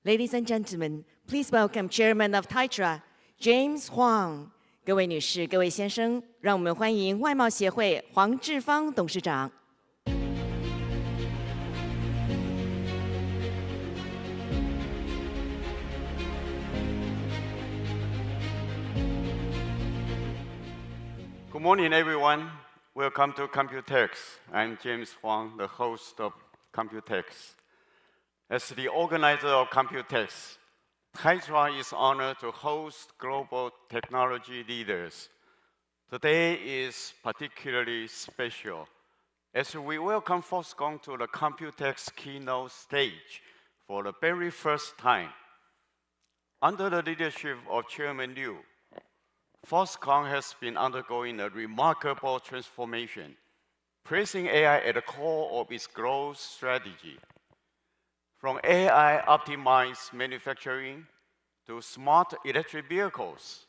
Ladies and gentlemen, please welcome Chairman of TITRA, James Huang. 各位女士、各位先生，让我们欢迎外贸协会黄志芳董事长。Good morning, everyone. Welcome to COMPUTEX. I'm James Huang, the host of COMPUTEX. As the organizer of COMPUTEX, TITRA is honored to host global technology leaders. Today is particularly special as we welcome Foxcon to the COMPUTEX keynote stage for the very first time. Under the leadership of Chairman Liu, Foxconn has been undergoing a remarkable transformation, placing AI at the core of its growth strategy. From AI-optimized manufacturing to smart electric vehicles,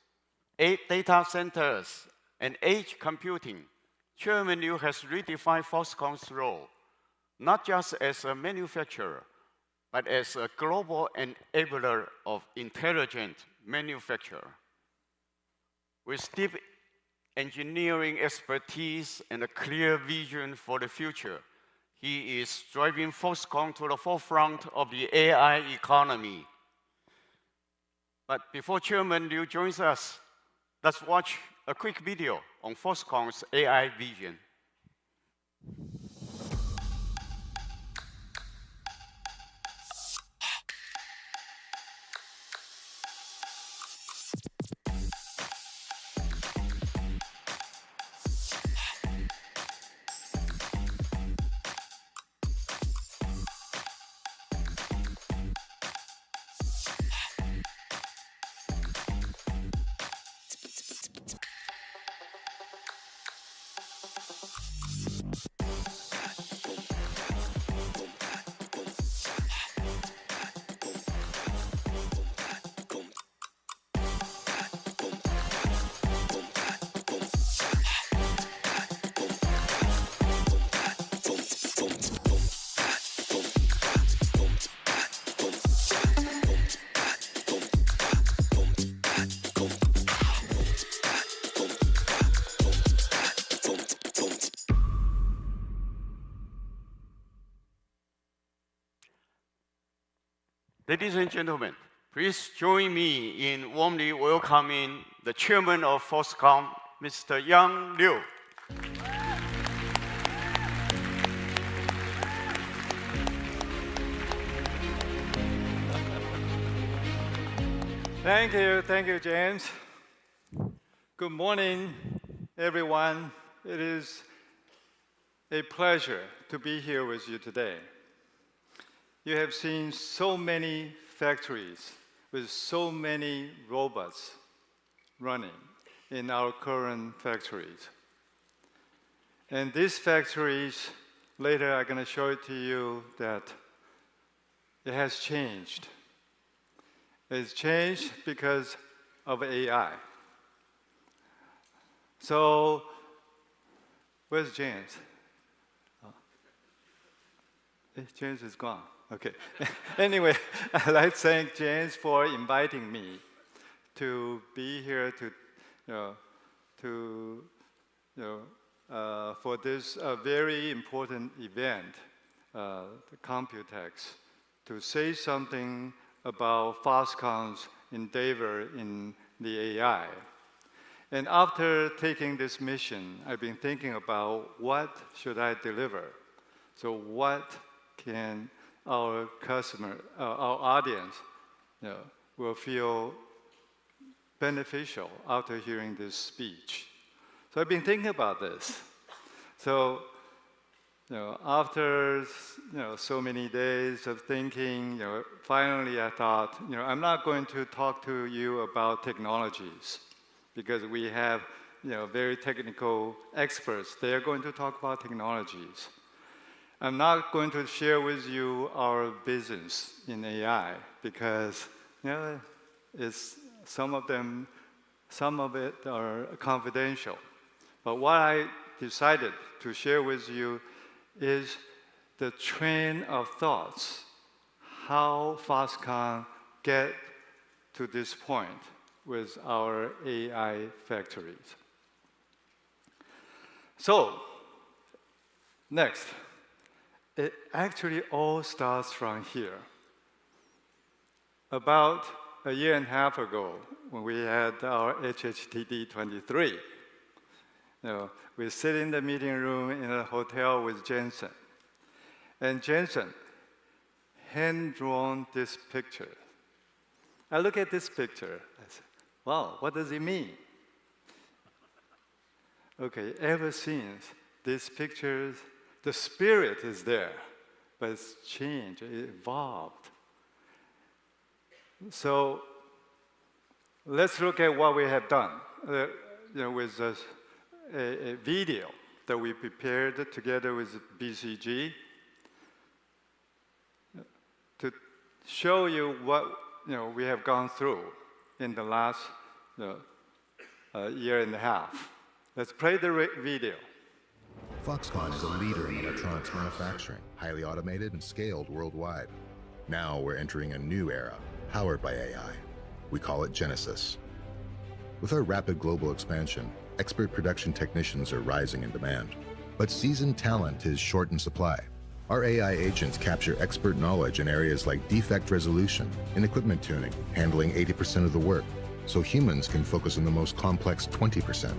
data centers, and edge computing, Chairman Liu has redefined Foxconn's role, not just as a manufacturer, but as a global enabler of intelligent manufacture. With deep engineering expertise and a clear vision for the future, he is driving Foxconn to the forefront of the AI economy. But before Chairman Liu joins us, let's watch a quick video on Foxconn's AI vision. Ladies and gentlemen, please join me in warmly welcoming the chairman of Foxconn, Mr. Yang Liu. Thank you, James. Good morning, everyone. It is a pleasure to be here with you today. You have seen so many factories with so many robots running in our current factories. And these factories, later I'm going to show it to you that it has changed. It's changed because of AI. So, where's James? James is gone. Okay. Anyway, I'd like to thank James for inviting me to be here for this very important event, the COMPUTEX, to say something about Foxconn's endeavor in the AI. And after taking this mission, I've been thinking about what should I deliver. So what can our customer, our audience, will feel beneficial after hearing this speech. So I've been thinking about this. So, after so many days of thinking, finally I thought, I'm not going to talk to you about technologies because we have, very technical experts. They are going to talk about technologies. I'm not going to share with you our business in AI because it's some of it are confidential. But what I decided to share with you is the train of thoughts, how Foxconn get to this point with our AI factories. So, next, it actually all starts from here. About a year and a half ago, when we had our HHTD 23, we sit in the meeting room in a hotel with Jensen. And Jensen hand-drawn this picture. I look at this picture, I say, wow, what does it mean? Okay, ever since these pictures, the spirit is there, but it's changed, it evolved. So let's look at what we have done with a video that we prepared together with BCG to show you what we have gone through in the last year and a half. Let's play the video. Foxconn is a leader in electronics manufacturing, highly automated and scaled worldwide. Now we're entering a new era, powered by AI. We call it Genesis. With our rapid global expansion, expert production technicians are rising in demand. But seasoned talent is short in supply. Our AI agents capture expert knowledge in areas like defect resolution and equipment tuning, handling 80% of the work, so humans can focus on the most complex 20%.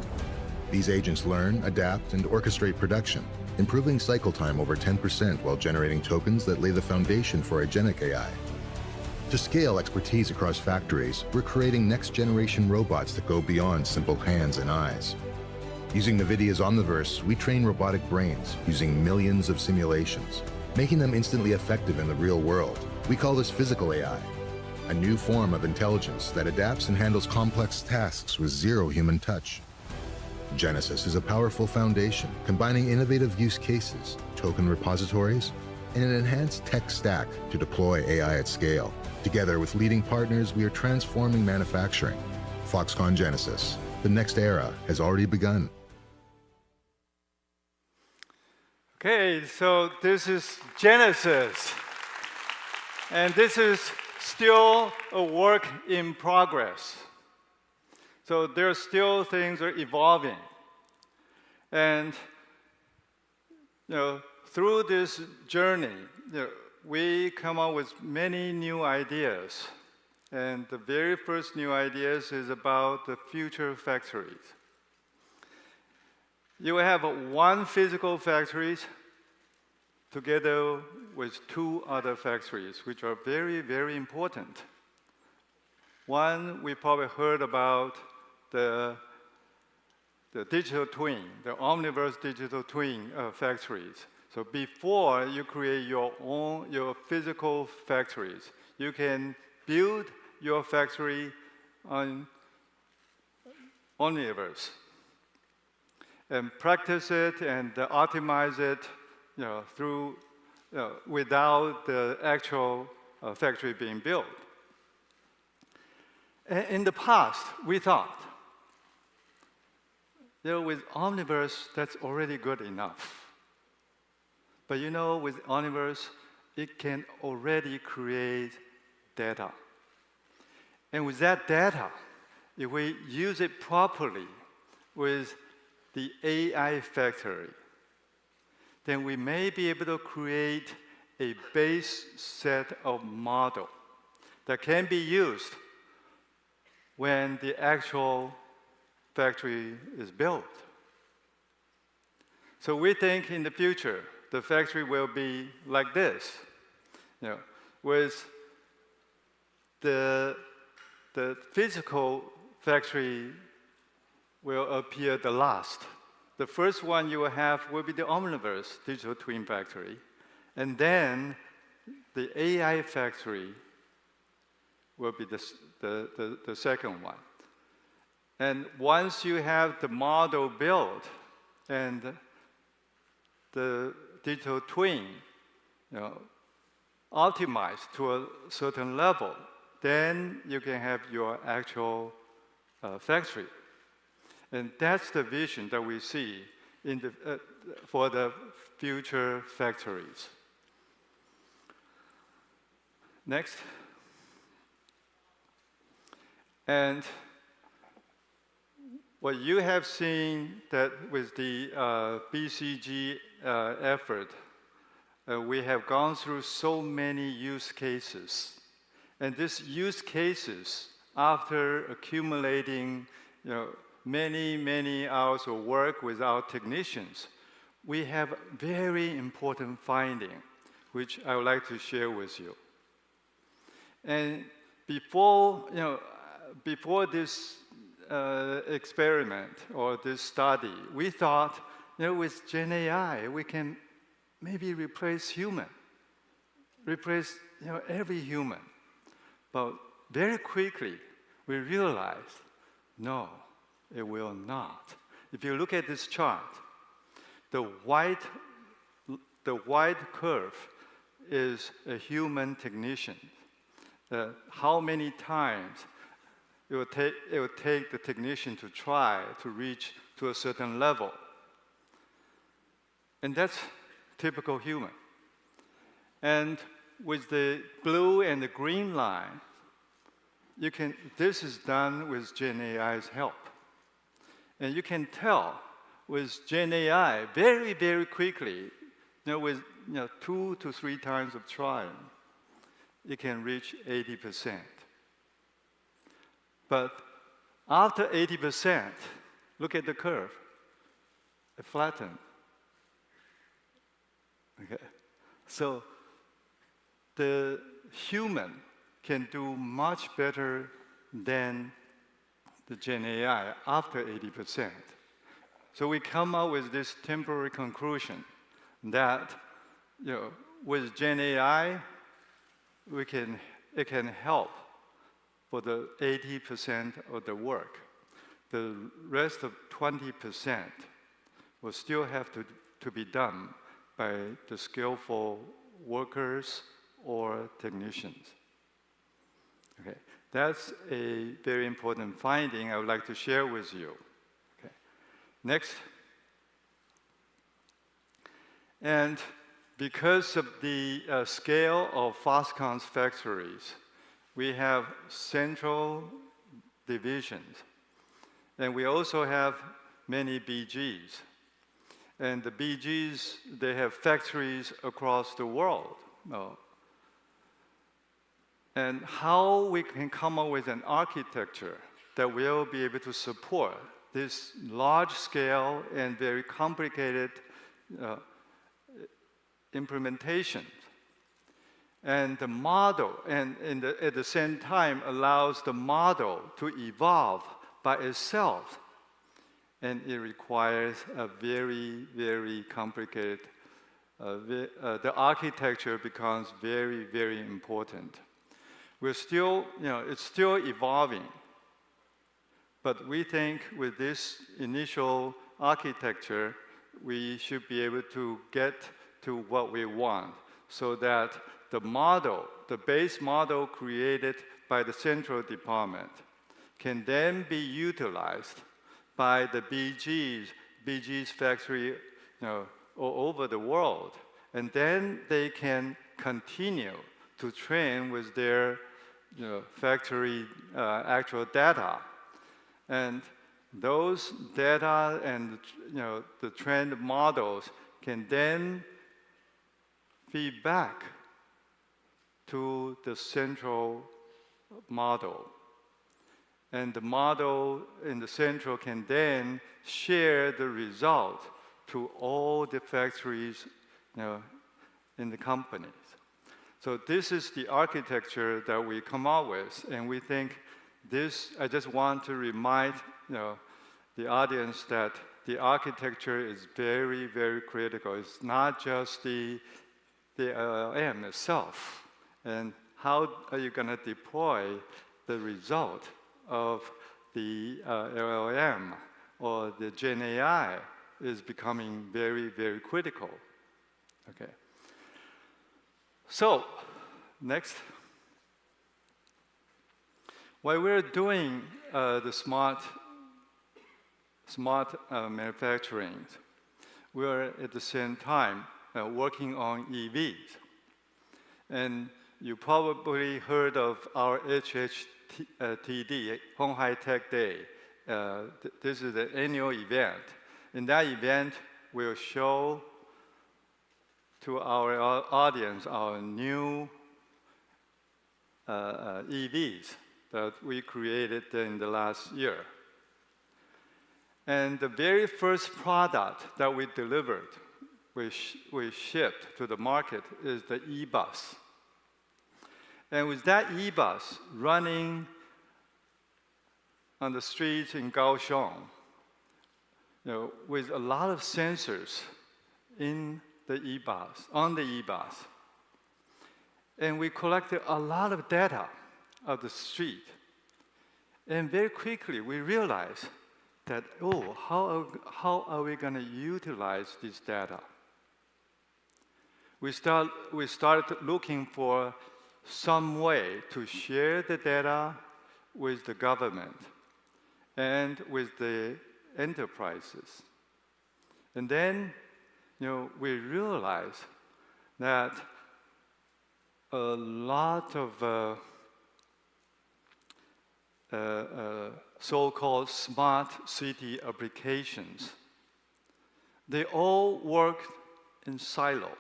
These agents learn, adapt, and orchestrate production, improving cycle time over 10% while generating tokens that lay the foundation for agentic AI. To scale expertise across factories, we're creating next-generation robots that go beyond simple hands and eyes. Using NVIDIA's Omniverse, we train robotic brains using millions of simulations, making them instantly effective in the real world. We call this physical AI, a new form of intelligence that adapts and handles complex tasks with zero human touch. Genesis is a powerful foundation, combining innovative use cases, token repositories, and an enhanced tech stack to deploy AI at scale. Together with leading partners, we are transforming manufacturing. Foxconn Genesis, the next era has already begun. Okay, so this is Genesis. And this is still a work in progress. So there are still things that are evolving. And through this journey, we come up with many new ideas. And the very first new ideas is about the future factories. You will have one physical factory together with two other factories, which are very, very important. One, we probably heard about the digital twin, the Omniverse digital twin factories. So before you create your physical factories, you can build your factory on Omniverse and practice it and optimize it through without the actual factory being built. In the past, we thought, with Omniverse, that's already good enough. But with Omniverse, it can already create data. And with that data, if we use it properly with the AI factory, then we may be able to create a base set of model that can be used when the actual factory is built. So we think in the future, the factory will be like this, with the physical factory will appear the last. The first one you will have will be the Omniverse digital twin factory, and then the AI factory will be the second one. And once you have the model built and the digital twin optimized to a certain level, then you can have your actual factory. And that's the vision that we see for the future factories. Next. And what you have seen that with the BCG effort, we have gone through so many use cases. And these use cases, after accumulating many, many hours of work with our technicians, we have very important finding, which I would like to share with you. And before this experiment or this study, we thought, with Gen AI, we can maybe replace every human. But very quickly, we realized, no, it will not. If you look at this chart, the white curve is a human technician. How many times it will take the technician to try to reach to a certain level. And that's typical human. And with the blue and the green line, this is done with Gen AI's help. And you can tell with Gen AI very, very quickly, with 2 to 3 times of trying, it can reach 80%. But after 80%, look at the curve. It flattened. Okay. So the human can do much better than the Gen AI after 80%. So we come up with this temporary conclusion that with Gen AI, it can help for the 80% of the work. The rest of 20% will still have to be done by the skillful workers or technicians. Okay, that's a very important finding I would like to share with you. Okay. Next. And because of the scale of Foxcon's factories, we have central divisions. And we also have many BGs. And the BGs, they have factories across the world. And how we can come up with an architecture that will be able to support this large scale and very complicated implementation. And the model, and at the same time, allows the model to evolve by itself. And it requires a very, very complicated, the architecture becomes very, very important. We're still, it's still evolving. But we think with this initial architecture, we should be able to get to what we want so that the model, the base model created by the central department can then be utilized by the BG's factory all over the world. And then they can continue to train with their factory actual data. And those data and the trained models can then feed back to the central model. And the model in the central can then share the result to all the factories in the companies. So this is the architecture that we come up with, and we think this, I just want to remind the audience that the architecture is very, very critical. It's not just the LLM itself. And how are you going to deploy the result of the LLM or the Gen AI is becoming very, very critical. Okay. So, next. While we're doing the smart manufacturing, we're at the same time working on EVs. And you probably heard of our HHTD, Home High Tech Day. This is an annual event. In that event, we'll show to our audience our new EVs that we created in the last year. And the very first product that we delivered, we shipped to the market, is the e-bus. And with that e-bus running on the streets in Kaohsiung, with a lot of sensors in the e-bus, on the e-bus. And we collected a lot of data of the street. And very quickly, we realized that, how are we going to utilize this data? We started looking for some way to share the data with the government and with the enterprises. And then, we realized that a lot of so-called smart city applications, they all work in silo.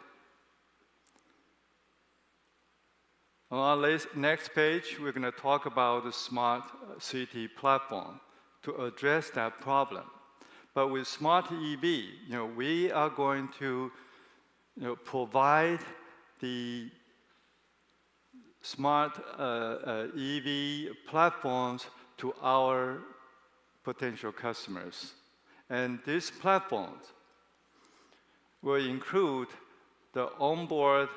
On our next page, we're going to talk about the smart city platform to address that problem. But with smart EV, we are going to provide the smart EV platforms to our potential customers. And these platforms will include the onboard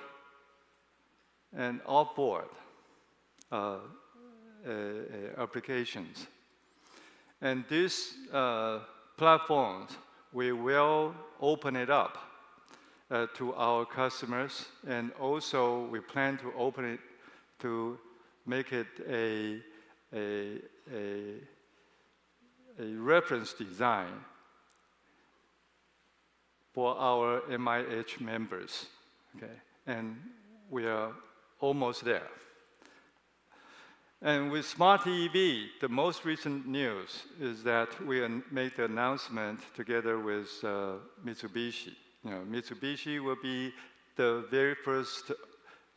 and off-board applications. And these platforms, we will open it up to our customers, and also we plan to open it to make it a reference design for our MIH members, okay? And we are almost there. And with Smart EV, the most recent news is that we made the announcement together with Mitsubishi. Mitsubishi will be the very first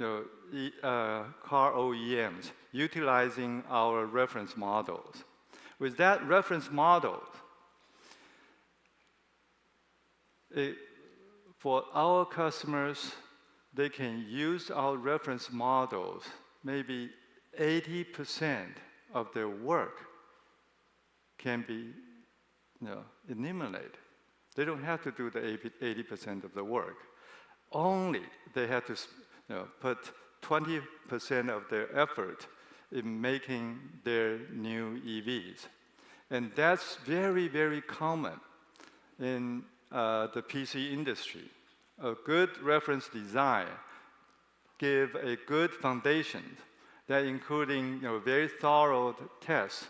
car OEMs utilizing our reference models. With that reference model, for our customers, they can use our reference models, maybe 80% of their work can be eliminated. They don't have to do the 80% of the work. Only they have to put 20% of their effort in making their new EVs. And that's very, very common in the PC industry. A good reference design gives a good foundation that including very thorough tests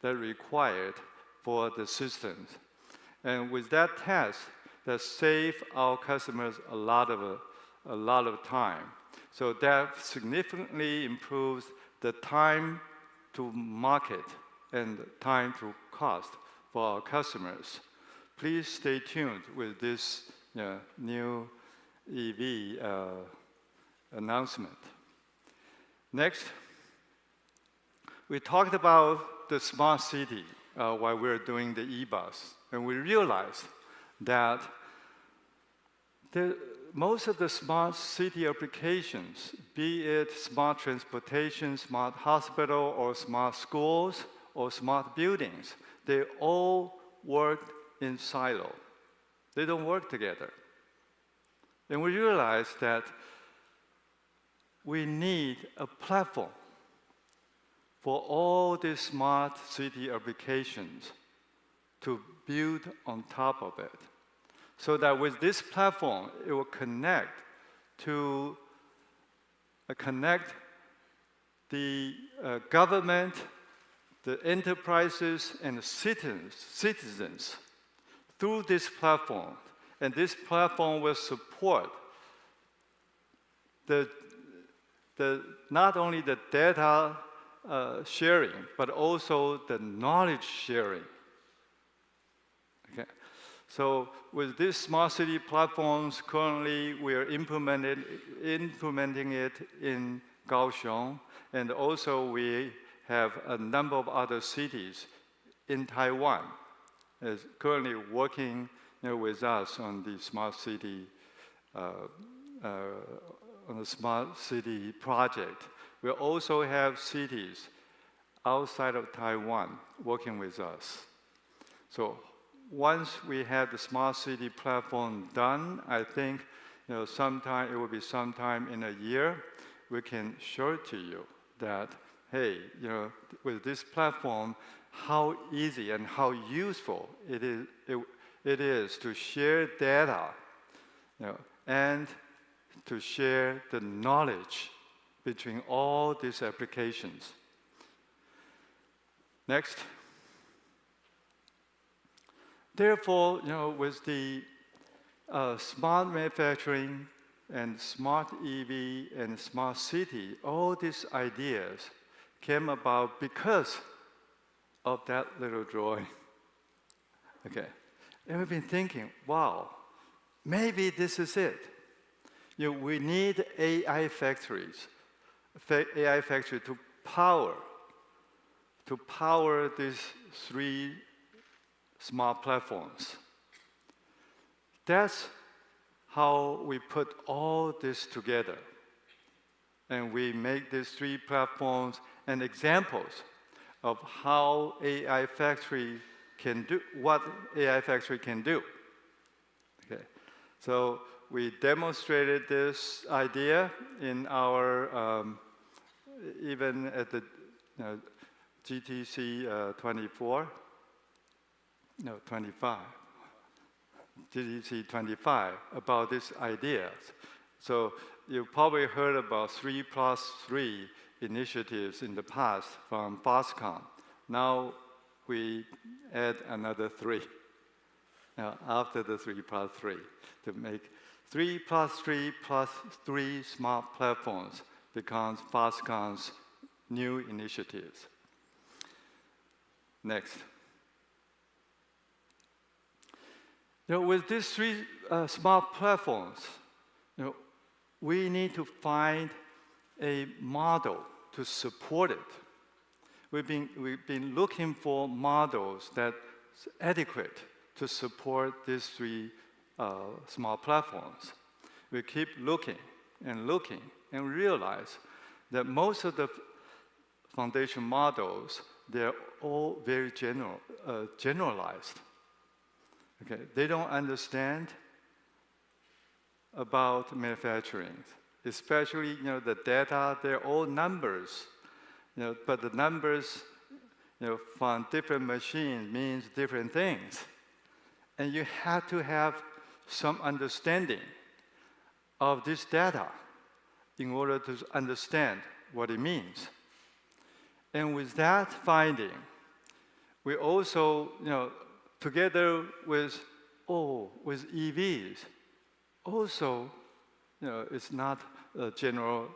that are required for the systems. And with that test, that saves our customers a lot of time. So that significantly improves the time to market and time to cost for our customers. Please stay tuned with this new EV announcement. Next, we talked about the smart city while we were doing the e-bus, and we realized that most of the smart city applications, be it smart transportation, smart hospital, or smart schools, or smart buildings, they all work in silo. They don't work together. And we realized that we need a platform for all these smart city applications to build on top of it. So that with this platform, it will connect the government, the enterprises, and the citizens through this platform. And this platform will support the not only the data sharing, but also the knowledge sharing. Okay. So with these smart city platforms, currently we are implementing it in Kaohsiung, and also we have a number of other cities in Taiwan is currently working with us on the smart city project. We also have cities outside of Taiwan working with us. So once we have the smart city platform done, I think it will be sometime in a year, we can show to you that, hey, with this platform, how easy and how useful it is to share data, and to share the knowledge between all these applications. Next. Therefore, with the smart manufacturing and smart EV and smart city, all these ideas came about because of that little drawing. Okay. And we've been thinking, wow, maybe this is it. We need AI factories to power these 3 smart platforms. That's how we put all this together. And we make these 3 platforms and examples of how AI factory can do, what AI factory can do. Okay. So we demonstrated this idea in our, even at the GTC 25. GTC 25 about these ideas. So you probably heard about 3+3 initiatives in the past from Foxcon. Now we add another 3 after the 3+3 to make 3+3+3 smart platforms becomes Foxcon's new initiatives. Next. With these 3 smart platforms, we need to find a model to support it. We've been looking for models that's adequate to support these 3 smart platforms. We keep looking and realize that most of the foundation models, they're all very generalized. Okay, they don't understand about manufacturing, especially the data. They're all numbers, but the numbers, from different machines means different things, and you have to have some understanding of this data in order to understand what it means. And with that finding, we also, together with EVs, also, it's not a general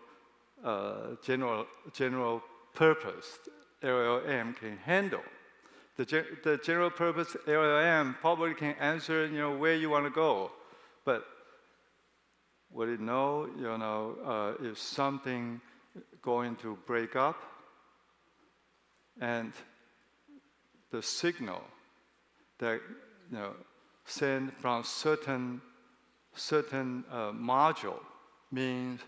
purpose LLM can handle. The general purpose LLM probably can answer, where you want to go, but would it know, if something going to break up, and the signal that sent from certain module means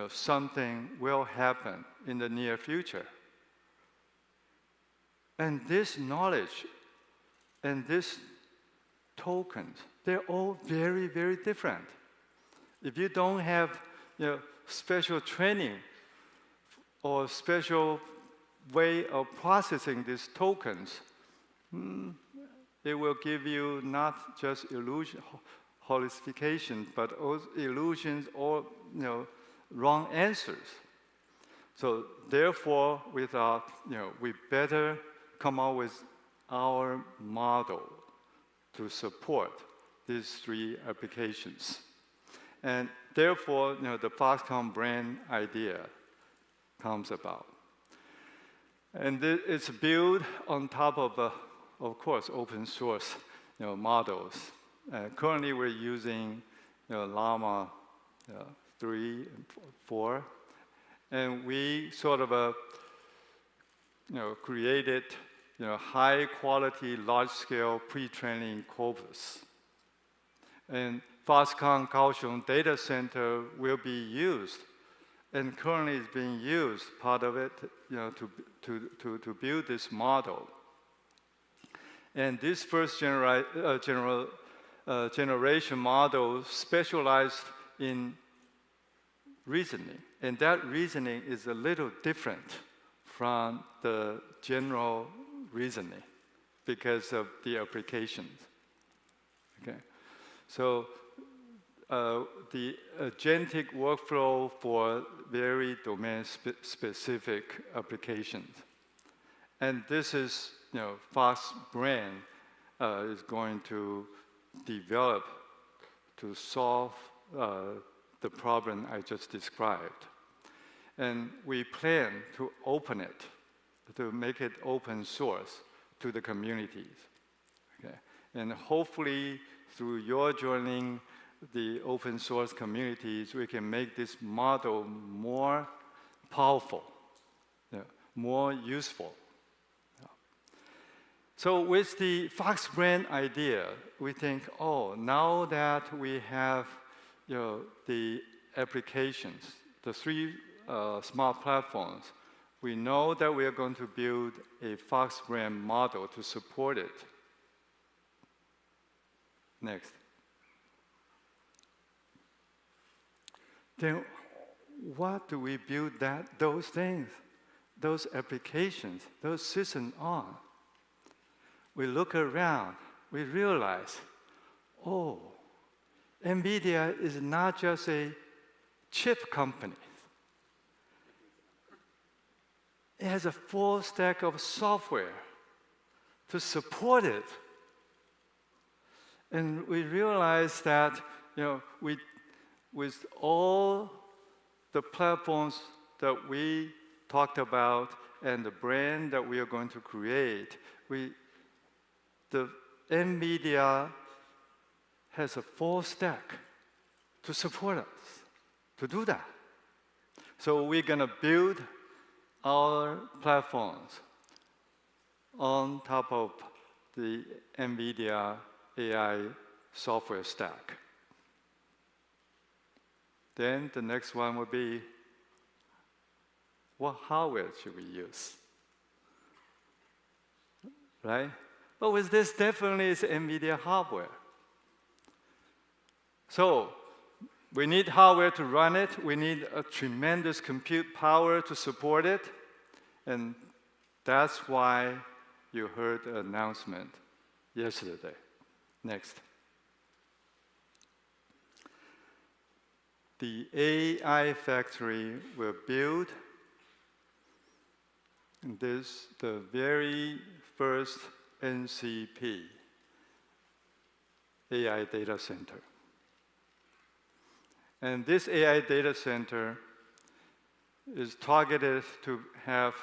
something will happen in the near future. And this knowledge and these tokens, they're all very, very different. If you don't have special training or special way of processing these tokens, it will give you not just illusion, hallucination, but also illusions or wrong answers. So therefore, we thought we better come up with our model to support these 3 applications. And therefore, the Foxconn brand idea comes about. And it's built on top of course, open source models. Currently, we're using Llama 3 and 4, and we sort of created high-quality, large-scale pre-training corpus. And Foxconn Kaohsiung data center will be used, and currently is being used, part of it, to build this model. And this first generation model specialized in reasoning, and that reasoning is a little different from the general reasoning because of the applications. Okay, so the agentic workflow for very domain-specific applications, and this is Fox Brain is going to develop to solve the problem I just described. And we plan to open it, to make it open source to the communities. Okay? And hopefully, through your joining the open source communities, we can make this model more powerful, more useful. So with the Fox Brain idea, we think, oh, now that we have the applications, the 3 smart platforms, we know that we are going to build a Fox Brain model to support it. Next. Then what do we build those things, those applications, those systems on? We look around, we realize, oh, NVIDIA is not just a chip company. It has a full stack of software to support it. And we realize that, with all the platforms that we talked about and the brand that we are going to create, the NVIDIA has a full stack to support us, to do that. So we're going to build our platforms on top of the NVIDIA AI software stack. Then the next one would be, what hardware should we use? Right? But with this, definitely it's NVIDIA hardware. So we need hardware to run it. We need a tremendous compute power to support it. And that's why you heard the announcement yesterday. Next. The AI factory will build the very first NCP AI data center. And this AI data center is targeted to have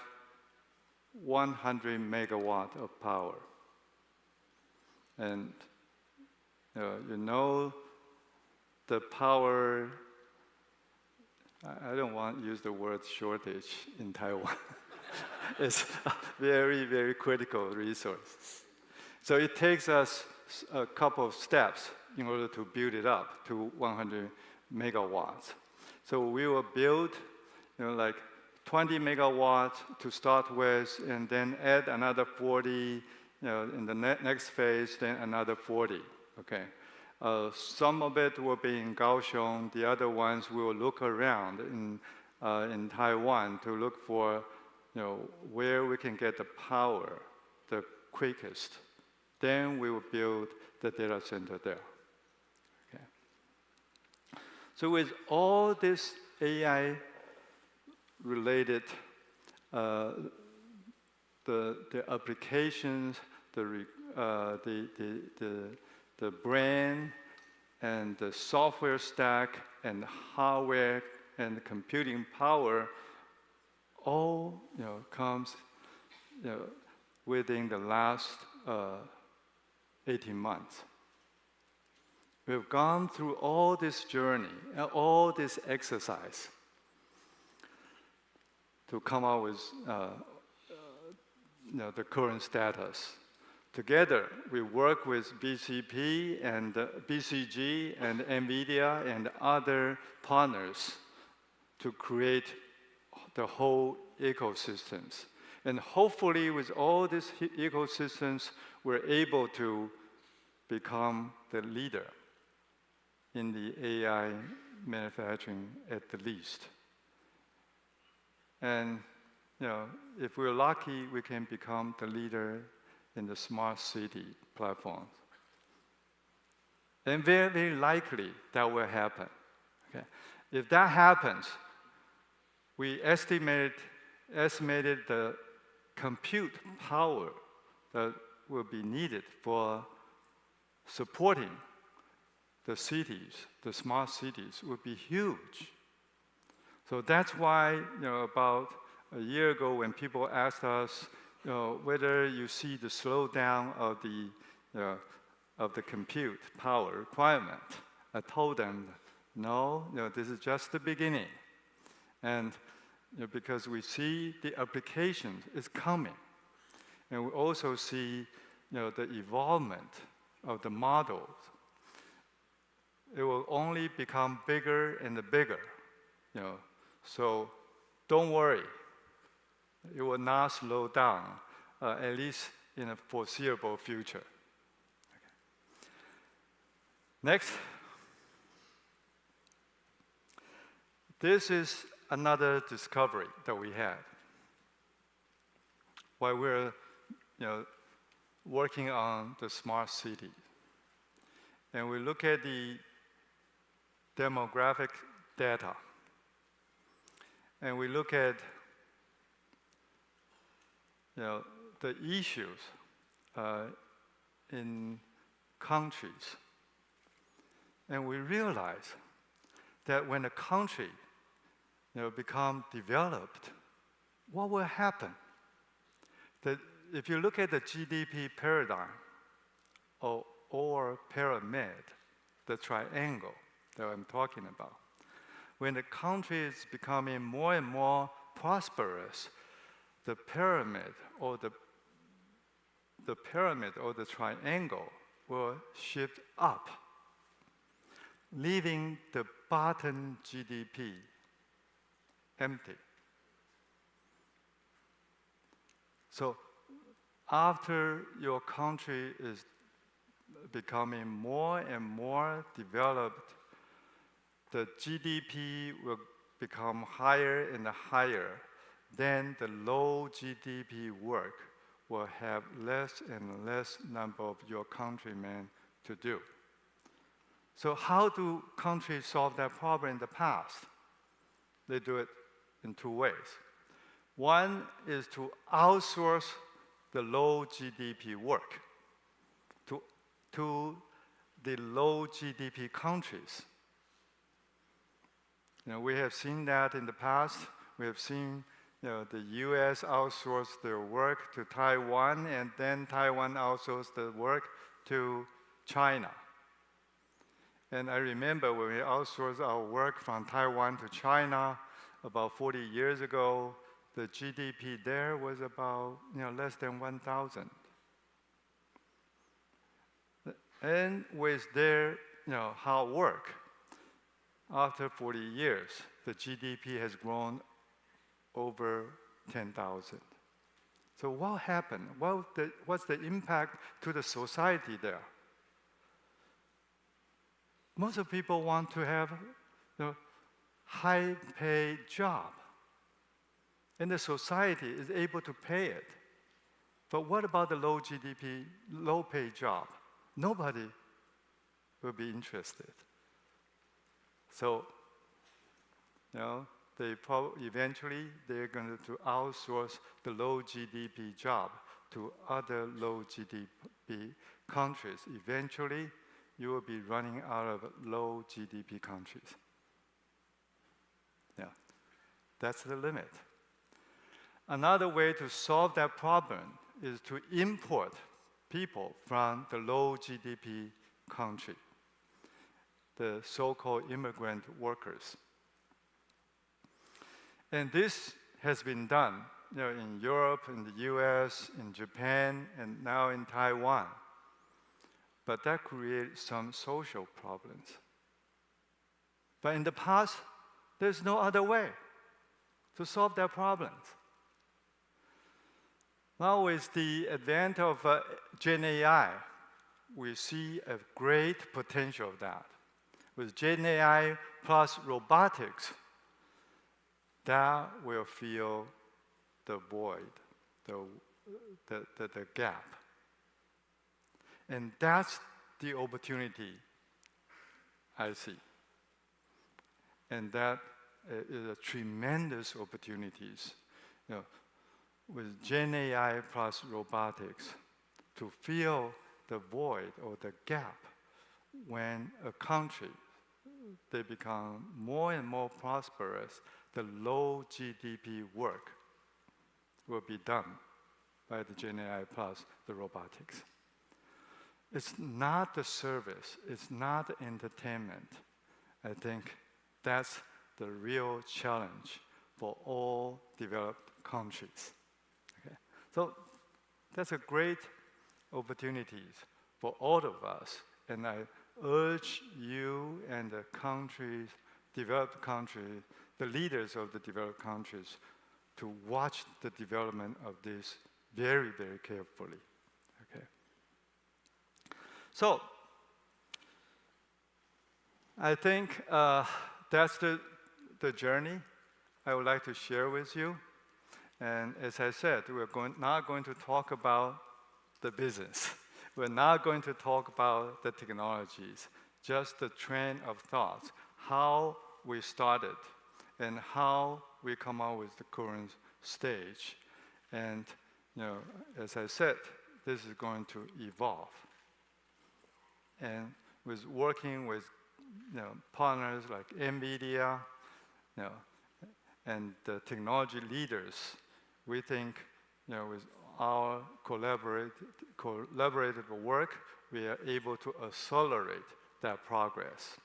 100 megawatt of power. And the power, I don't want to use the word shortage in Taiwan. It's a very, very critical resource. So it takes us a couple of steps in order to build it up to 100 megawatts. So we will build, like 20 megawatts to start with, and then add another 40, in the next phase, then another 40. Okay. Some of it will be in Kaohsiung. The other ones we will look around in Taiwan to look for, where we can get the power the quickest. Then we will build the data center there. Okay. So with all this AI-related, the applications, the brain, and the software stack, and hardware, and the computing power all comes within the last 18 months. We've gone through all this journey, all this exercise to come up with the current status. Together, we work with BCP and BCG and NVIDIA and other partners to create the whole ecosystems. And hopefully, with all these ecosystems, we're able to become the leader in the AI manufacturing at the least. And if we're lucky, we can become the leader in the smart city platforms. And very, very likely that will happen. Okay? If that happens, we estimated the compute power that will be needed for supporting the cities, the smart cities, would be huge. So that's why, about a year ago, when people asked us, whether you see the slowdown of the compute power requirement, I told them, no, this is just the beginning, and because we see the applications is coming, and we also see, the evolvement of the models. It will only become bigger and bigger, So don't worry. It will not slow down, at least in a foreseeable future. Okay. Next. This is another discovery that we had while we're working on the smart city. And we look at the demographic data. And we look at the issues in countries. And we realize that when a country become developed, what will happen? That if you look at the GDP paradigm or pyramid, the triangle that I'm talking about, when the country is becoming more and more prosperous, the pyramid or the triangle will shift up, leaving the bottom GDP empty. So after your country is becoming more and more developed, the GDP will become higher and higher. Then the low GDP work will have less and less number of your countrymen to do. So how do countries solve that problem in the past? They do it in two ways. One is to outsource the low GDP work to the low GDP countries. We have seen that in the past. We have seen the US outsource their work to Taiwan, and then Taiwan outsourced the work to China. And I remember when we outsourced our work from Taiwan to China about 40 years ago, the GDP there was about less than 1,000. And with their hard work, after 40 years, the GDP has grown over 10,000. So what happened? What's the impact to the society there? Most of people want to have a high-paid job, and the society is able to pay it. But what about the low GDP, low-paid job? Nobody will be interested. So, eventually they're going to outsource the low GDP job to other low GDP countries. Eventually, you will be running out of low GDP countries. Yeah, that's the limit. Another way to solve that problem is to import people from the low GDP country, the so-called immigrant workers. And this has been done in Europe, in the US, in Japan, and now in Taiwan. But that creates some social problems. But in the past, there's no other way to solve that problems. Now with the advent of Gen AI, we see a great potential of that. With Gen AI plus robotics, that will fill the void, the gap. And that's the opportunity I see. And that is a tremendous opportunities, with Gen AI plus robotics to fill the void or the gap when a country, they become more and more prosperous, the low GDP work will be done by the Gen AI plus the robotics. It's not the service, it's not entertainment. I think that's the real challenge for all developed countries. Okay? So that's a great opportunity for all of us, and I urge you and the countries, developed countries, the leaders of the developed countries, to watch the development of this very, very carefully. Okay. So I think that's the journey I would like to share with you. And as I said, we're not going to talk about the business. We're not going to talk about the technologies, just the train of thoughts, how we started and how we come out with the current stage. And as I said, this is going to evolve. And with working with partners like NVIDIA, and the technology leaders, we think with our collaborative work, we are able to accelerate that progress.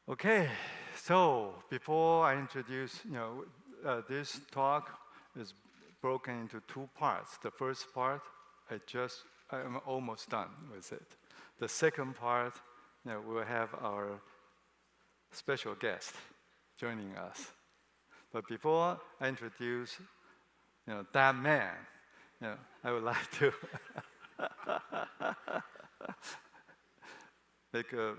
Okay, so before I introduce, this talk is broken into two parts. The first part, I'm almost done with it. The second part, we'll have our special guest joining us. But before I introduce, that man, I would like to make a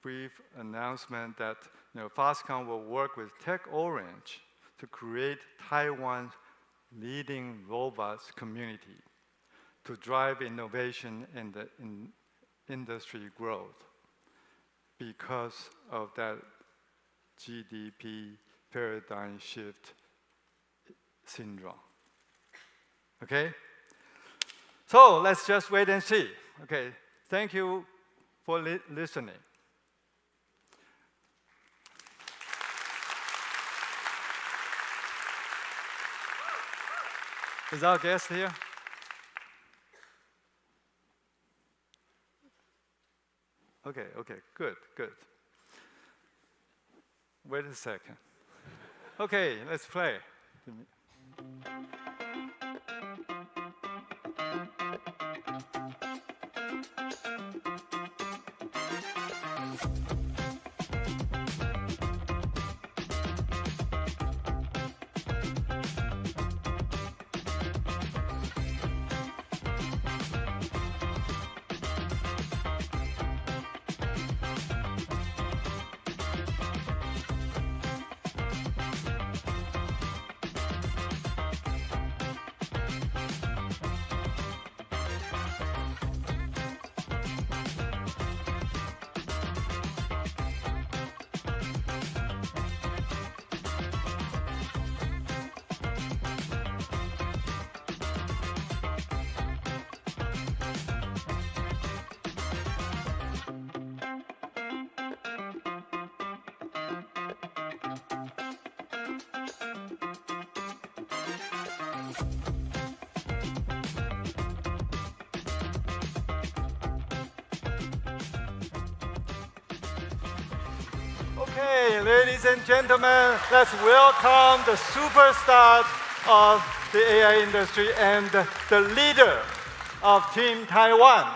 brief announcement that Foxconn will work with Tech Orange to create Taiwan's leading robots community to drive innovation and industry growth because of that GDP paradigm shift syndrome. Okay? So let's just wait and see. Okay, thank you for listening. Is our guest here? Okay, good. Wait a second. Okay, let's play. Okay, ladies and gentlemen, let's welcome the superstar of the AI industry and the leader of Team Taiwan.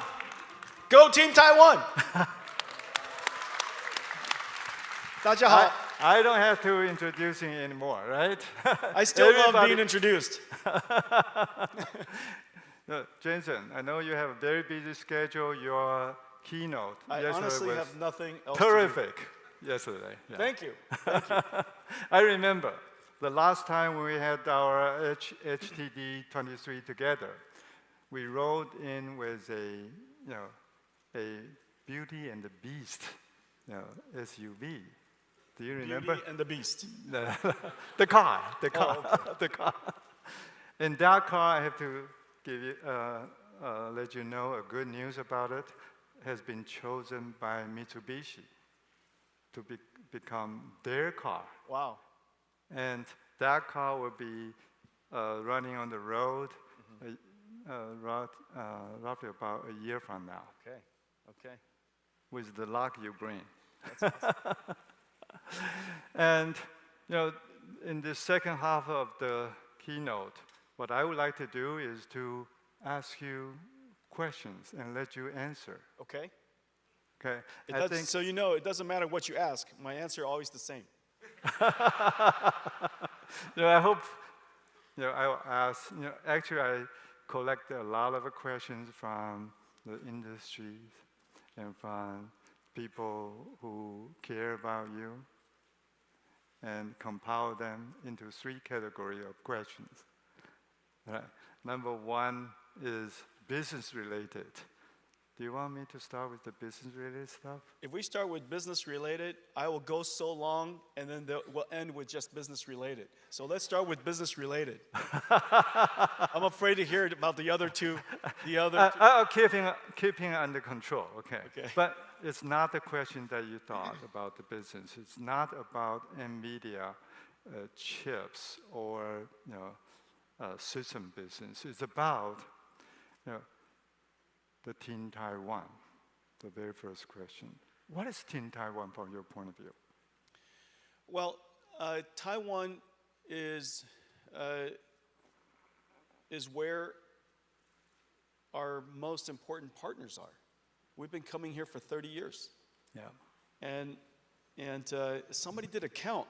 Go Team Taiwan! 大家好 I don't have to introduce you anymore, right? I still love Everybody- being introduced. Jensen, I know you have a very busy schedule. Your keynote I yesterday honestly was have nothing else terrific yesterday. to do. Yeah. Thank you. I remember the last time we had our HTD 23 together, we rode in with a Beauty and the Beast SUV. Do you remember? Beauty and the Beast. The car. okay. The car. In that car, I have to give you, let you know a good news about it. Has been chosen by Mitsubishi to become their car. Wow. And that car will be running on the road roughly about a year from now, Okay. Okay. with the luck you bring. That's awesome. And in the second half of the keynote, what I would like to do is to ask you questions and let you answer. Okay. Okay? So you know, it doesn't matter what you ask. My answer always the same. I hope I will ask. Actually, I collect a lot of questions from the industries and from people who care about you, and compile them into 3 categories of questions. Right. Number 1 is business related. Do you want me to start with the business related stuff? If we start with business related, I will go so long, and then we'll end with just business related. So let's start with business related. I'm afraid to hear about the other two. I'll keeping under control, okay. Okay. But it's not the question that you thought about the business. It's not about NVIDIA chips or system business. It's about the Team Taiwan, the very first question. What is Team Taiwan from your point of view? Well, Taiwan is where our most important partners are. We've been coming here for 30 years. Yeah. And somebody did a count.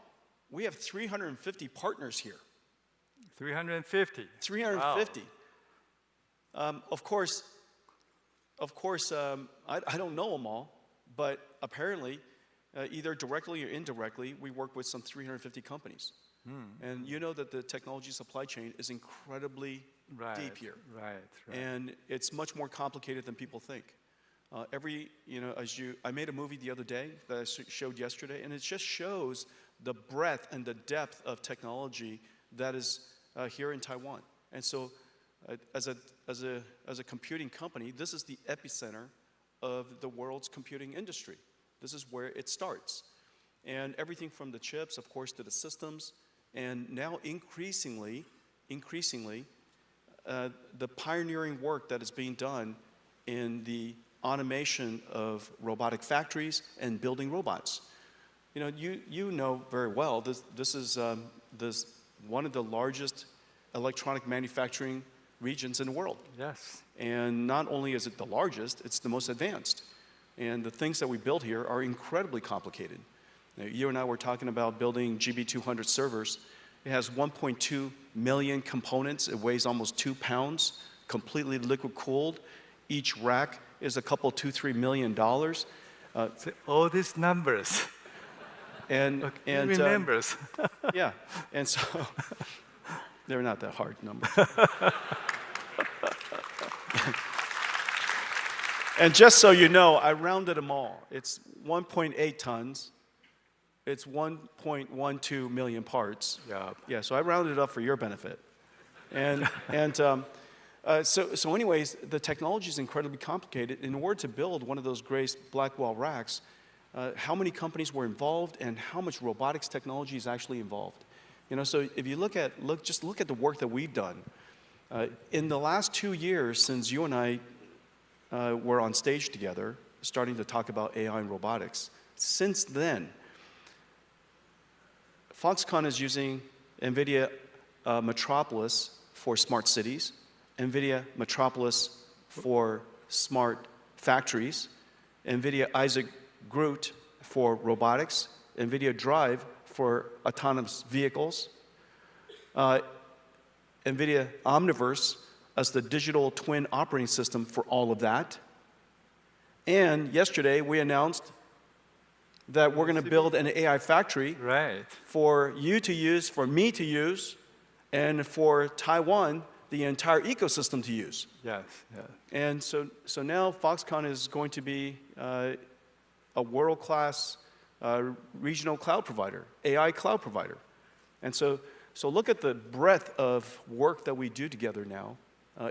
We have 350 partners here. 350. 350. Wow. Of course, I don't know them all, but apparently, either directly or indirectly, we work with some 350 companies. And you know that the technology supply chain is incredibly deep here. Right. And it's much more complicated than people think. I made a movie the other day that I showed yesterday, and it just shows the breadth and the depth of technology that is here in Taiwan. And so, as a computing company, this is the epicenter of the world's computing industry. This is where it starts. And everything from the chips, of course, to the systems, and now increasingly, the pioneering work that is being done in the automation of robotic factories and building robots. You know very well, this is one of the largest electronic manufacturing regions in the world. Yes. And not only is it the largest, it's the most advanced. And the things that we build here are incredibly complicated. Now, you and I were talking about building GB200 servers. It has 1.2 million components. It weighs almost 2 pounds, completely liquid cooled. Each rack is a couple, $2-3 million. All these numbers. And remembers. Yeah, and so they're not that hard numbers. And just so you know, I rounded them all. It's 1.8 tons. It's 1.12 million parts. Yeah, so I rounded it up for your benefit. So anyways, the technology is incredibly complicated. In order to build one of those Grace Blackwell racks, how many companies were involved and how much robotics technology is actually involved? So if you look at the work that we've done, In the last 2 years, since you and I were on stage together, starting to talk about AI and robotics, since then, Foxconn is using NVIDIA Metropolis for smart cities, NVIDIA Metropolis for smart factories, NVIDIA Isaac Groot for robotics, NVIDIA Drive for autonomous vehicles, NVIDIA Omniverse as the digital twin operating system for all of that. And yesterday, we announced that we're going to build an AI factory for you to use, for me to use, and for Taiwan, the entire ecosystem to use. Yes, yes. And so now Foxconn is going to be a world-class regional cloud provider, AI cloud provider. And so look at the breadth of work that we do together now.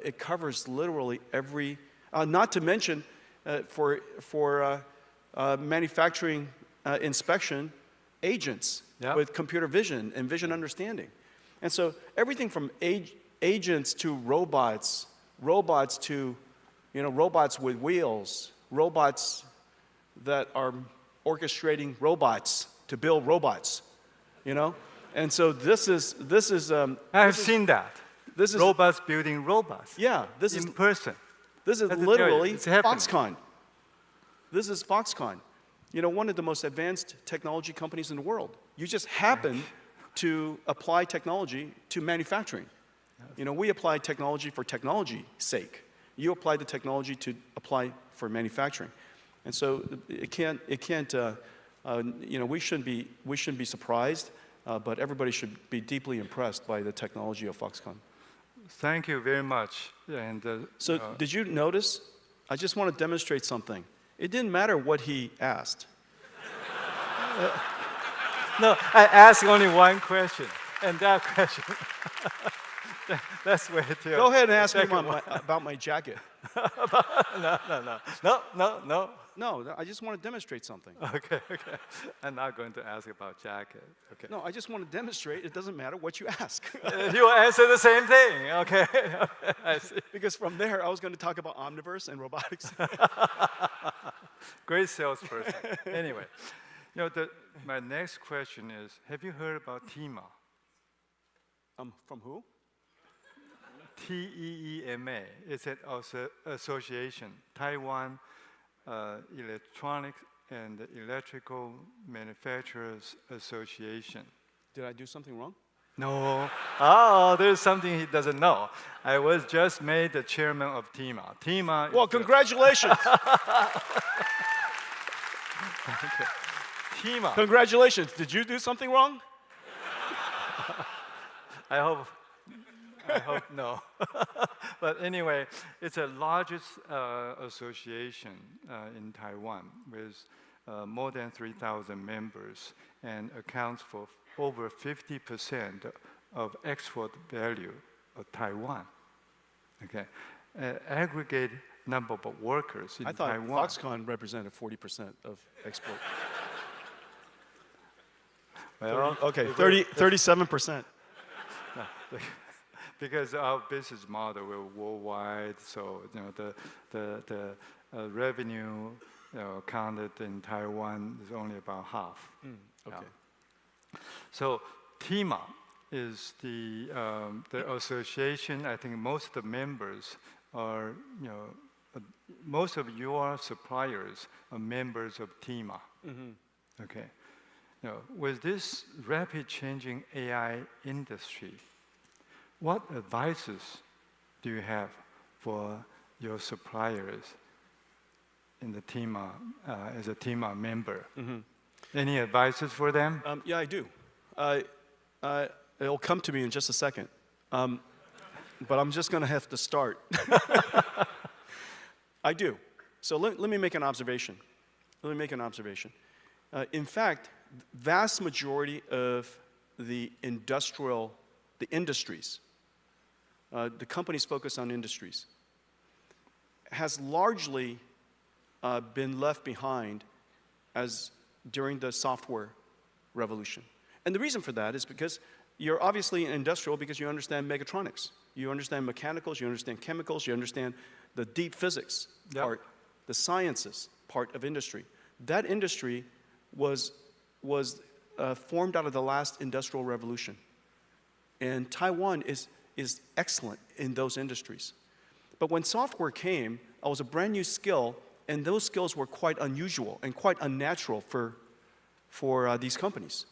It covers literally every, not to mention for manufacturing inspection agents with computer vision and vision understanding. And so everything from agents to robots, robots to, robots with wheels, robots that are orchestrating robots to build robots, And so this is. I have seen that. This is robots building robots. Yeah, this in is person. This is literally happening. Foxconn. This is Foxconn. One of the most advanced technology companies in the world. You just happen to apply technology to manufacturing. We apply technology for technology's sake. You apply the technology to apply for manufacturing. And so it can't. We shouldn't be surprised, but everybody should be deeply impressed by the technology of Foxconn. Thank you very much. And so did you notice? I just want to demonstrate something. It didn't matter what he asked. No, I asked only one question, and that question. That's where it is. Go ahead and ask me about my jacket. No, I just want to demonstrate something. Okay. I'm not going to ask about jacket. Okay. No, I just want to demonstrate. It doesn't matter what you ask. You answer the same thing. Okay. I see. Because from there, I was going to talk about Omniverse and robotics. Great salesperson. Anyway, my next question is: have you heard about TEMA? From who? TEEMA. It's an association, Taiwan Electronics and Electrical Manufacturers Association. Did I do something wrong? No. Oh, there's something he doesn't know. I was just made the chairman of TEMA. TEMA. Well, congratulations. Okay. TEMA. Congratulations. Did you do something wrong? I hope no. But anyway, it's the largest association in Taiwan with more than 3,000 members and accounts for over 50% of export value of Taiwan. Okay, aggregate number of workers in Taiwan. I thought Foxconn represented 40% of export. Well, 37%. Because our business model, we're worldwide, so the revenue counted in Taiwan is only about half. Okay. Yeah. So TEMA is the association. I think most of the members are, most of your suppliers are members of TEMA. Mm-hmm. Okay. With this rapid changing AI industry, what advices do you have for your suppliers in the TEMA, as a TEMA member? Mm-hmm. Any advices for them? Yeah, I do. It'll come to me in just a second. But I'm just going to have to start. I do. So let me make an observation. In fact, vast majority of the industries, the companies focused on industries, has largely been left behind during the software revolution. And the reason for that is because you're obviously an industrial because you understand mechatronics. You understand mechanicals, you understand chemicals, you understand the deep physics part, the sciences part of industry. That industry was formed out of the last industrial revolution. And Taiwan is excellent in those industries. But when software came, it was a brand new skill, and those skills were quite unusual and quite unnatural for these companies.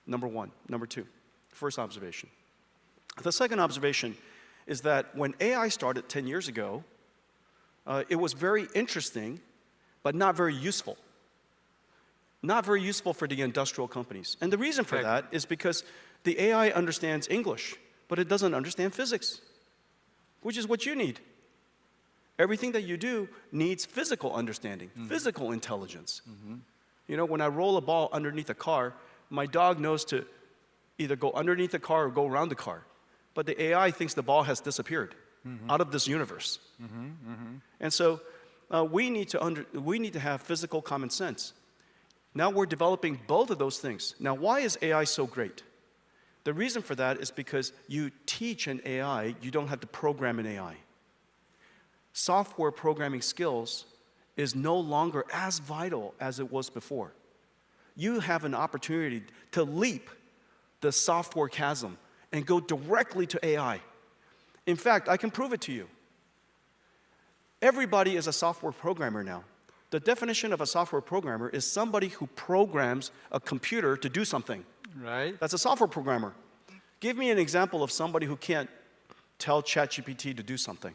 Number one. Number two, first observation. The second observation is that when AI started 10 years ago, it was very interesting, but not very useful. Not very useful for the industrial companies. And the reason for that is because the AI understands English, but it doesn't understand physics, which is what you need. Everything that you do needs physical understanding, physical intelligence. You know, when I roll a ball underneath a car, my dog knows to either go underneath the car or go around the car. But the AI thinks the ball has disappeared out of this universe. And so we need to have physical common sense. Now we're developing both of those things. Now, why is AI so great? The reason for that is because you teach an AI, you don't have to program an AI. Software programming skills is no longer as vital as it was before. You have an opportunity to leap the software chasm and go directly to AI. In fact, I can prove it to you. Everybody is a software programmer now. The definition of a software programmer is somebody who programs a computer to do something. Right. That's a software programmer. Give me an example of somebody who can't tell ChatGPT to do something.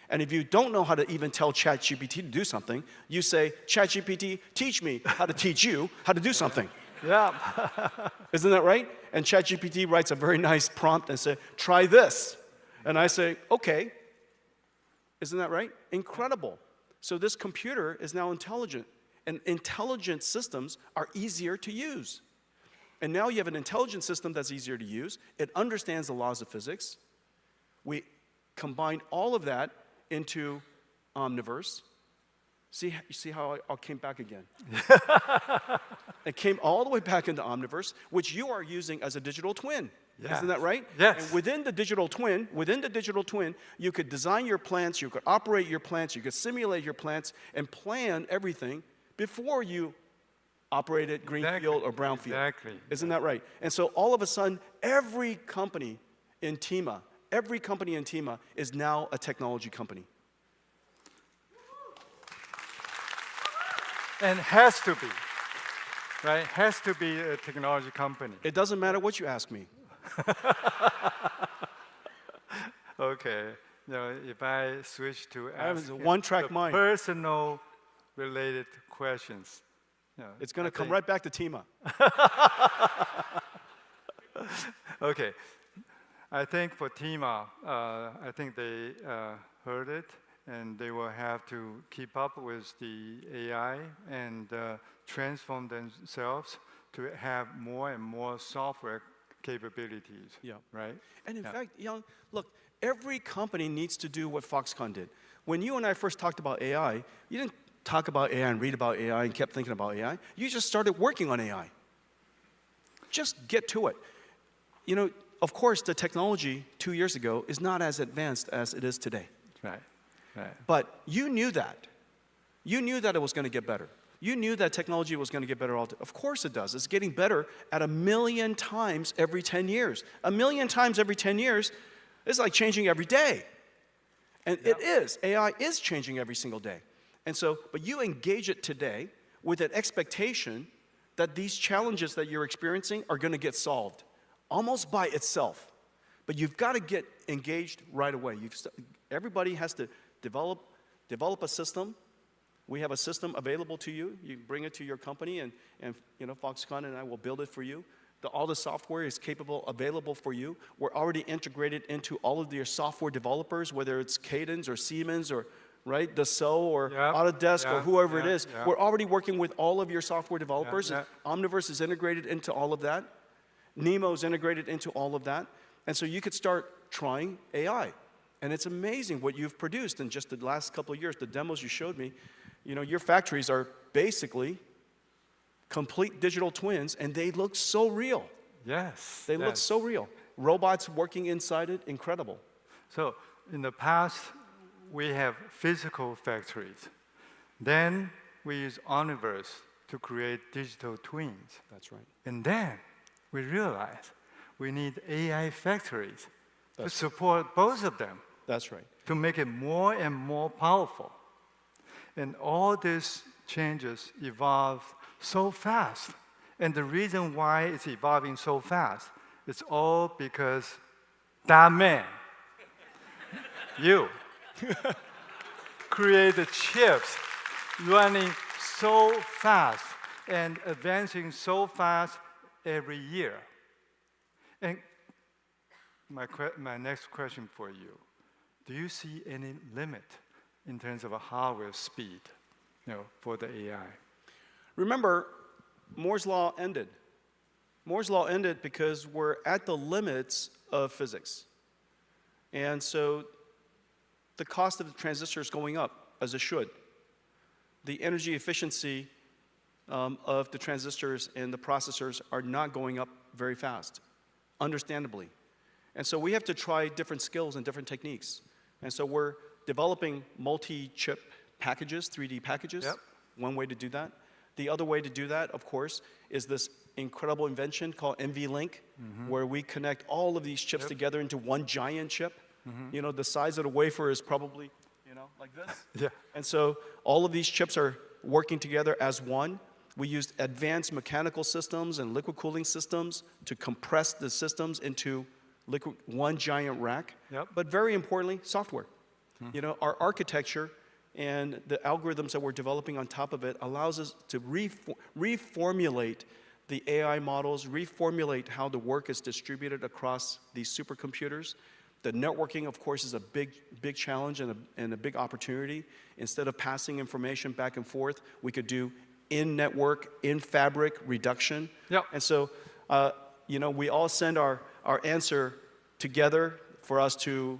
And if you don't know how to even tell ChatGPT to do something, you say, ChatGPT, teach me how to teach you how to do something. Yeah. Isn't that right? And ChatGPT writes a very nice prompt and says, try this. And I say, okay. Isn't that right? Incredible. So this computer is now intelligent. And intelligent systems are easier to use. And now you have an intelligent system that's easier to use. It understands the laws of physics. We combine all of that into Omniverse. See how I came back again? It came all the way back into Omniverse, which you are using as a digital twin. Yes. Isn't that right? Yes. And within the digital twin, you could design your plants, you could operate your plants, you could simulate your plants, and plan everything before you operate it greenfield or brownfield. Exactly. Isn't that right? And so all of a sudden, every company in TEMA is now a technology company. And has to be, right? Has to be a technology company. It doesn't matter what you ask me. Okay. Now, if I switch to ask one-track mind. personal related questions. It's going to come right back to TEMA. Okay. I think for TEMA, I think they heard it, and they will have to keep up with the AI and transform themselves to have more and more software capabilities. Yeah. Right? And in fact, look, every company needs to do what Foxconn did. When you and I first talked about AI, you didn't talk about AI and read about AI and kept thinking about AI. You just started working on AI. Just get to it. You know, of course, the technology 2 years ago is not as advanced as it is today. Right. Right. But you knew that. You knew that it was going to get better. You knew that technology was going to get better. Of course it does. It's getting better at 1,000,000 times every 10 years. 1,000,000 times every 10 years is like changing every day. And it is. AI is changing every single day. And so, but you engage it today with an expectation that these challenges that you're experiencing are going to get solved almost by itself. But you've got to get engaged right away. Everybody has to develop a system. We have a system available to you. You bring it to your company, and you know, Foxconn and I will build it for you. All the software is available for you. We're already integrated into all of your software developers, whether it's Cadence or Siemens or right, Dassault or Autodesk or whoever it is. We're already working with all of your software developers. Omniverse is integrated into all of that. Nemo is integrated into all of that. And so you could start trying AI. And it's amazing what you've produced in just the last couple of years. The demos you showed me, you know, your factories are basically complete digital twins, and they look so real. Yes. They look so real. Robots working inside it, incredible. So in the past, we have physical factories. Then we use Omniverse to create digital twins. That's right. And then we realize we need AI factories to That's support both of them, That's right. to make it more and more powerful. And all these changes evolve so fast. And the reason why it's evolving so fast, it's all because that man, you, created chips running so fast and advancing so fast every year. And my next question for you, do you see any limit in terms of a hardware speed, for the AI? Remember, Moore's law ended. Moore's law ended because we're at the limits of physics. And so the cost of the transistor is going up, as it should. The energy efficiency of the transistors and the processors are not going up very fast, understandably. And so we have to try different skills and different techniques. And so we're developing multi-chip packages, 3D packages. Yep. One way to do that. The other way to do that, of course, is this incredible invention called NVLink, where we connect all of these chips together into one giant chip. You know, the size of the wafer is probably, like this. Yeah. And so all of these chips are working together as one. We used advanced mechanical systems and liquid cooling systems to compress the systems into one giant rack. Yep. But very importantly, software. Our architecture and the algorithms that we're developing on top of it allows us to reformulate the AI models, reformulate how the work is distributed across these supercomputers. The networking, of course, is a big challenge and a big opportunity. Instead of passing information back and forth, we could do in-network, in-fabric reduction. Yep. And so, we all send our answer together for us to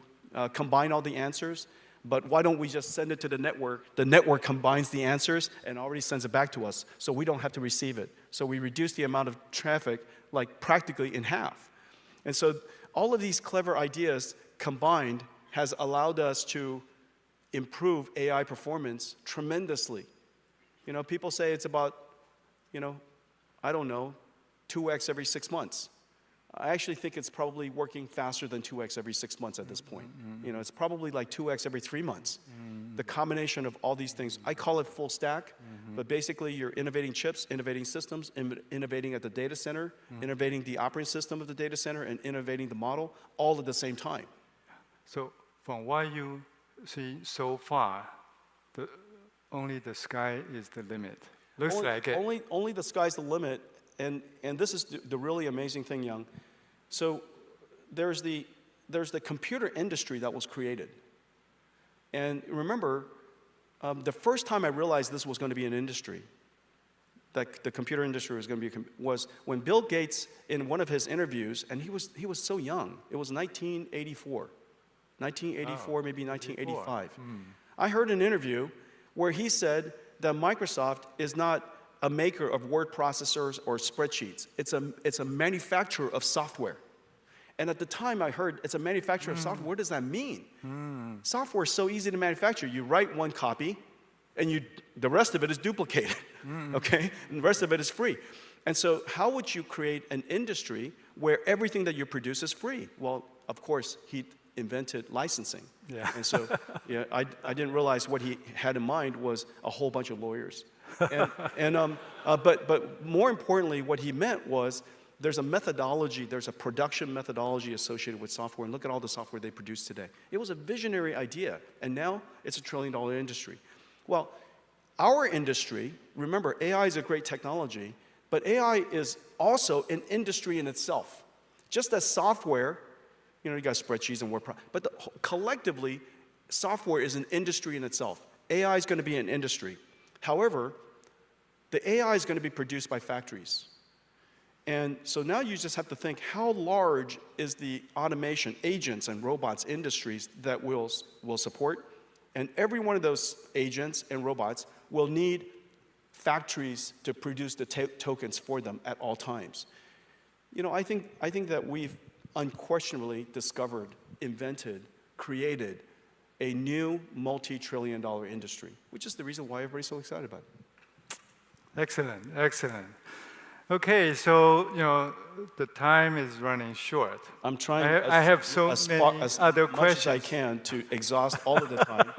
combine all the answers. But why don't we just send it to the network? The network combines the answers and already sends it back to us, so we don't have to receive it. So we reduce the amount of traffic, like practically in half. And so all of these clever ideas combined has allowed us to improve AI performance tremendously. People say it's about, 2x every 6 months. I actually think it's probably working faster than 2x every 6 months at this point. It's probably like 2x every 3 months. The combination of all these things, I call it full stack, but basically you're innovating chips, innovating systems, innovating at the data center, innovating the operating system of the data center, and innovating the model all at the same time. So from what you see so far, only the sky is the limit. Looks like it. Only the sky's the limit. And this is the really amazing thing, Young. So there's the computer industry that was created. And remember, the first time I realized this was going to be an industry, that the computer industry was going to be, was when Bill Gates, in one of his interviews, and he was so young. It was 1984, maybe 1985. I heard an interview where he said that Microsoft is not a maker of word processors or spreadsheets. It's a manufacturer of software. And at the time I heard it's a manufacturer of software, what does that mean? Software is so easy to manufacture. You write one copy, and the rest of it is duplicated, okay? And the rest of it is free. And so how would you create an industry where everything that you produce is free? Well, of course, he invented licensing. Yeah. And so I didn't realize what he had in mind was a whole bunch of lawyers. But more importantly, what he meant was there's a methodology, there's a production methodology associated with software, and look at all the software they produce today. It was a visionary idea, and now it's $1 trillion industry. Well, our industry, remember, AI is a great technology, but AI is also an industry in itself. Just as software, you got spreadsheets and word but collectively, software is an industry in itself. AI is going to be an industry. However, the AI is going to be produced by factories. And so now you just have to think, how large is the automation, agents and robots industries that we'll support? And every one of those agents and robots will need factories to produce the tokens for them at all times. I think that we've unquestionably discovered, invented, created a new multi-trillion-dollar industry, which is the reason why everybody's so excited about it. Excellent, excellent. Okay, so the time is running short. I'm trying I have so many other much questions. as I can to exhaust all of the time.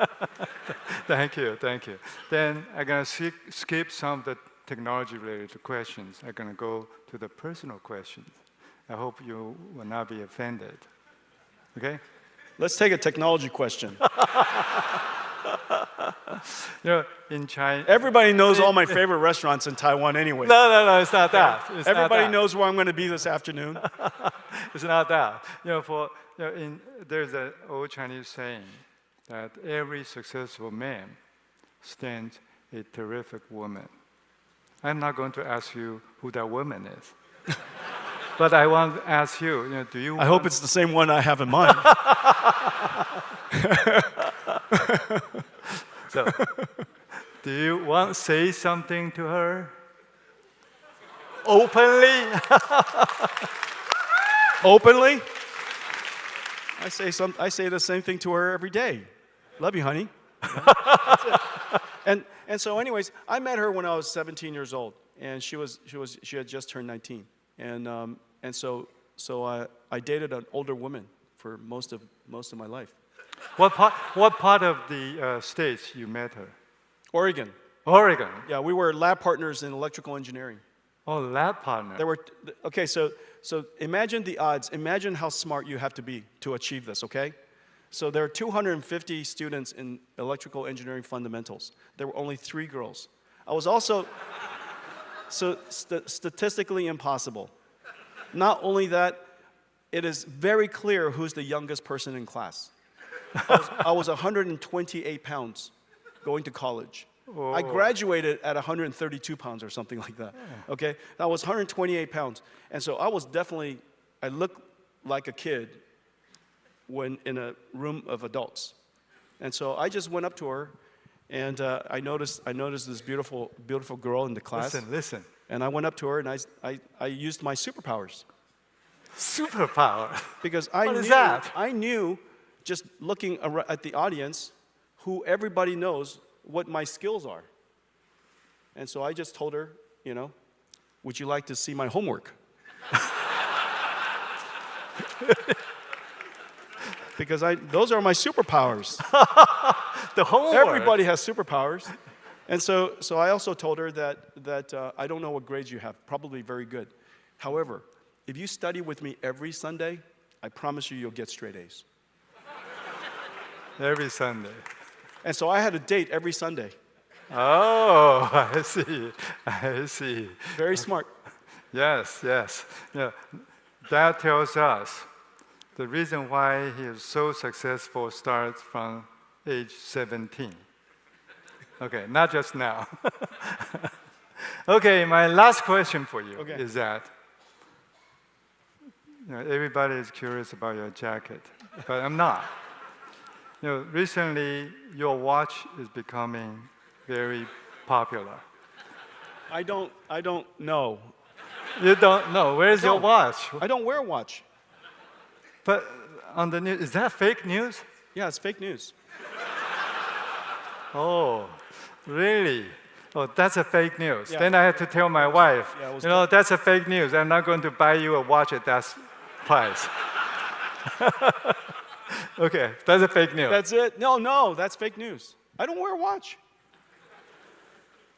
Thank you, thank you. Then I'm going to skip some of the technology-related questions. I'm going to go to the personal questions. I hope you will not be offended. Okay? Let's take a technology question. In China. Everybody knows all my favorite restaurants in Taiwan anyway. No, it's not that. It's Everybody not that. knows where I'm going to be this afternoon. It's not that. There's an old Chinese saying that every successful man stands a terrific woman. I'm not going to ask you who that woman is. But I want to ask you, do you I hope it's the same one I have in mind. So, do you want to say something to her? Openly? Openly? I say the same thing to her every day. Love you, honey. That's it. And so anyways, I met her when I was 17 years old, and she had just turned 19. And so I dated an older woman for most of my life. What part of the States you met her? Oregon. Oregon. Yeah, we were lab partners in electrical engineering. Oh, lab partner. Okay, so imagine the odds. Imagine how smart you have to be to achieve this, okay? So there are 250 students in electrical engineering fundamentals. There were only 3 girls. I was also statistically impossible. Not only that, it is very clear who's the youngest person in class. I was 128 pounds going to college. Whoa. I graduated at 132 pounds or something like that. Okay, I was 128 pounds, and so I looked like a kid when in a room of adults. And so I just went up to her, and I noticed this beautiful girl in the class. Listen. And I went up to her, and I used my superpowers. Superpower? Because I knew, just looking at the audience, who everybody knows what my skills are. And so I just told her, would you like to see my homework? Because those are my superpowers. The homework. Everybody has superpowers. And so I also told her that I don't know what grades you have, probably very good. However, if you study with me every Sunday, I promise you'll get straight A's. Every Sunday. And so I had a date every Sunday. Oh, I see. Very smart. Yes. Yeah. That tells us the reason why he is so successful starts from age 17. Okay, not just now. Okay, my last question for you is that everybody is curious about your jacket, but I'm not. Recently your watch is becoming very popular. I don't know. You don't know. Where's your watch? I don't wear a watch. But on the news, is that fake news? Yeah, it's fake news. Oh, really? Oh, that's a fake news. Yeah. Then I had to tell my wife, that's a fake news. I'm not going to buy you a watch at that price. Okay, that's a fake news. That's it? No, that's fake news. I don't wear a watch.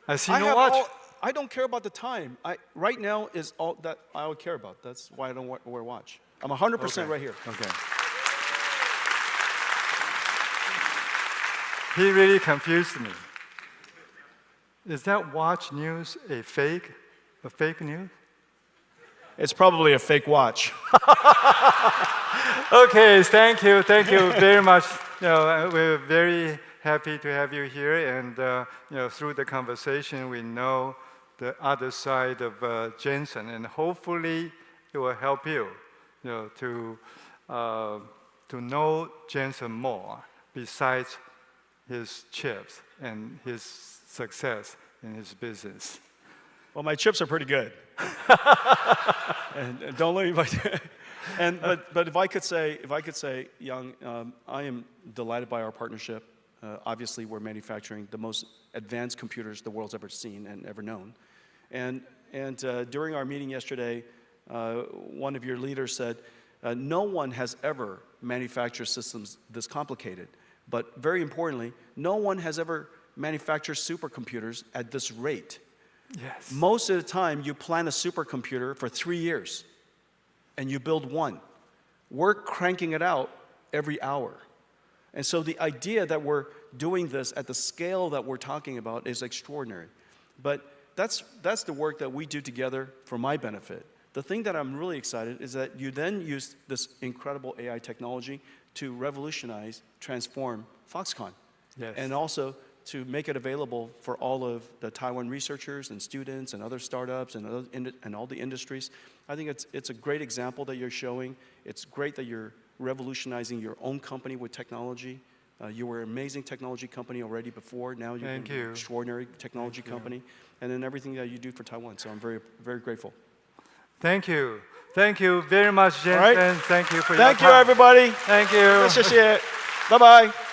I see no watch. I don't care about the time. Right now is all that I would care about. That's why I don't wear a watch. I'm 100% right here. Okay. He really confused me. Is that watch news a fake news? It's probably a fake watch. Okay, thank you very much. We're very happy to have you here, and through the conversation, we know the other side of Jensen, and hopefully it will help you, to know Jensen more besides his chips and his success in his business. Well, my chips are pretty good. And don't let me But if I could say, Young, I am delighted by our partnership. Obviously, we're manufacturing the most advanced computers the world's ever seen and ever known. And during our meeting yesterday, one of your leaders said, no one has ever manufactured systems this complicated. But very importantly, no one has ever manufactured supercomputers at this rate. Yes. Most of the time, you plan a supercomputer for 3 years, and you build one. We're cranking it out every hour. And so the idea that we're doing this at the scale that we're talking about is extraordinary. But that's the work that we do together for my benefit. The thing that I'm really excited is that you then use this incredible AI technology to revolutionize, transform Foxconn. Yes. And also to make it available for all of the Taiwan researchers and students and other startups and all the industries. I think it's a great example that you're showing. It's great that you're revolutionizing your own company with technology. You were an amazing technology company already before. Now you're an extraordinary technology company. And then everything that you do for Taiwan. So I'm very, very grateful. Thank you. Thank you very much, James. All right. And thank you for your time. Thank you, everybody. Thank you. 谢谢，拜拜。